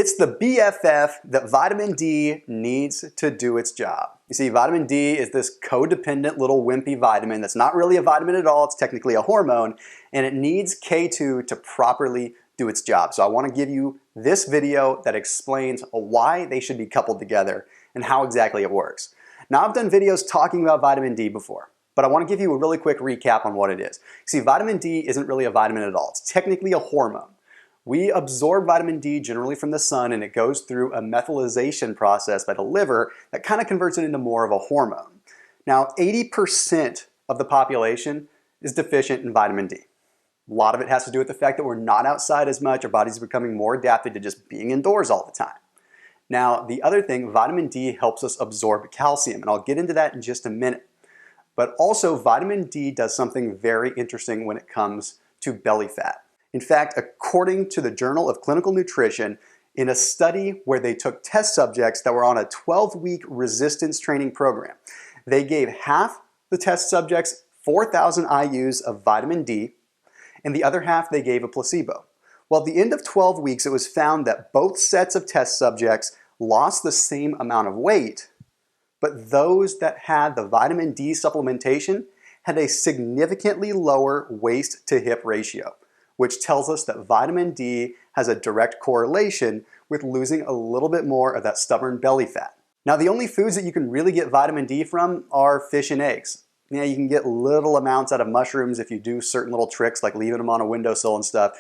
It's the BFF that vitamin D needs to do its job. You see, vitamin D is this codependent little wimpy vitamin that's not really a vitamin at all, it's technically a hormone, and it needs K2 to properly do its job. So I want to give you this video that explains why they should be coupled together and how exactly it works. Now, I've done videos talking about vitamin D before, but I want to give you a really quick recap on what it is. See, vitamin D isn't really a vitamin at all. It's technically a hormone. We absorb vitamin D generally from the sun, and it goes through a methylation process by the liver that kind of converts it into more of a hormone. Now, 80% of the population is deficient in vitamin D. A lot of it has to do with the fact that we're not outside as much. Our bodies are becoming more adapted to just being indoors all the time. Now, the other thing, vitamin D helps us absorb calcium, and I'll get into that in just a minute. But also, vitamin D does something very interesting when it comes to belly fat. In fact, according to the Journal of Clinical Nutrition, in a study where they took test subjects that were on a 12-week resistance training program, they gave half the test subjects 4,000 IUs of vitamin D, and the other half they gave a placebo. Well, at the end of 12 weeks, it was found that both sets of test subjects lost the same amount of weight, but those that had the vitamin D supplementation had a significantly lower waist to hip ratio, which tells us that vitamin D has a direct correlation with losing a little bit more of that stubborn belly fat. Now, the only foods that you can really get vitamin D from are fish and eggs. Yeah, you can get little amounts out of mushrooms if you do certain little tricks like leaving them on a windowsill and stuff,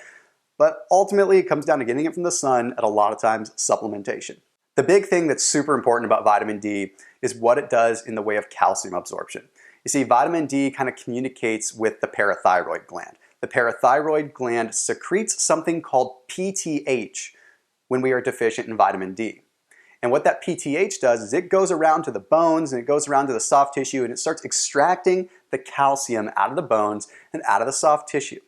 but ultimately it comes down to getting it from the sun, at a lot of times supplementation. The big thing that's super important about vitamin D is what it does in the way of calcium absorption. You see, vitamin D kind of communicates with the parathyroid gland. The parathyroid gland secretes something called PTH when we are deficient in vitamin D. And what that PTH does is it goes around to the bones and it goes around to the soft tissue and it starts extracting the calcium out of the bones and out of the soft tissue.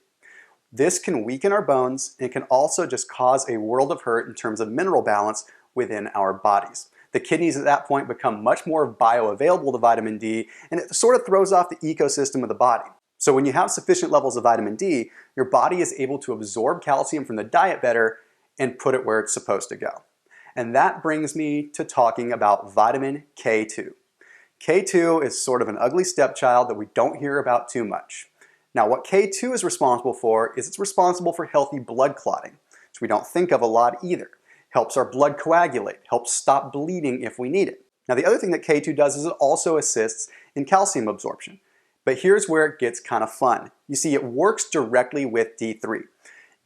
This can weaken our bones and it can also just cause a world of hurt in terms of mineral balance within our bodies. The kidneys at that point become much more bioavailable to vitamin D, and it sort of throws off the ecosystem of the body. So when you have sufficient levels of vitamin D, your body is able to absorb calcium from the diet better and put it where it's supposed to go. And that brings me to talking about vitamin K2. K2 is sort of an ugly stepchild that we don't hear about too much. Now, what K2 is responsible for is it's responsible for healthy blood clotting, which we don't think of a lot either. Helps our blood coagulate, helps stop bleeding if we need it. Now, the other thing that K2 does is it also assists in calcium absorption. But here's where it gets kind of fun. You see, it works directly with D3.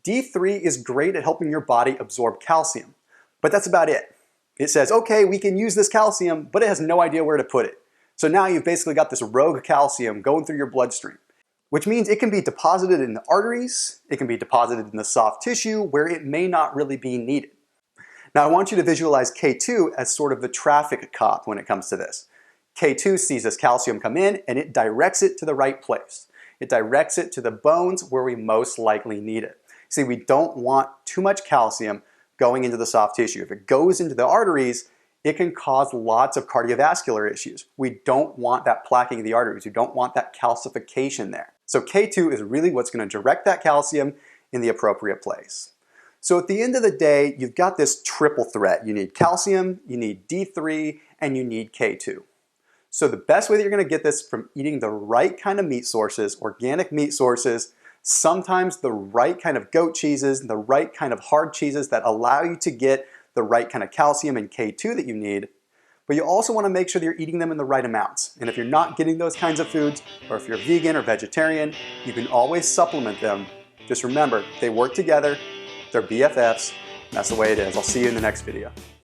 D3 is great at helping your body absorb calcium, but that's about it. It says, okay, we can use this calcium, but it has no idea where to put it. So now you've basically got this rogue calcium going through your bloodstream, which means it can be deposited in the arteries, it can be deposited in the soft tissue where it may not really be needed. Now, I want you to visualize K2 as sort of the traffic cop when it comes to this. K2 sees this calcium come in and it directs it to the right place. It directs it to the bones where we most likely need it. See, we don't want too much calcium going into the soft tissue. If it goes into the arteries, it can cause lots of cardiovascular issues. We don't want that plaquing of the arteries. We don't want that calcification there. So K2 is really what's going to direct that calcium in the appropriate place. So at the end of the day, you've got this triple threat. You need calcium, you need D3, and you need K2. So the best way that you're going to get this from eating the right kind of meat sources, organic meat sources, sometimes the right kind of goat cheeses, the right kind of hard cheeses that allow you to get the right kind of calcium and K2 that you need. But you also want to make sure that you're eating them in the right amounts. And if you're not getting those kinds of foods, or if you're vegan or vegetarian, you can always supplement them. Just remember, they work together, they're BFFs, and that's the way it is. I'll see you in the next video.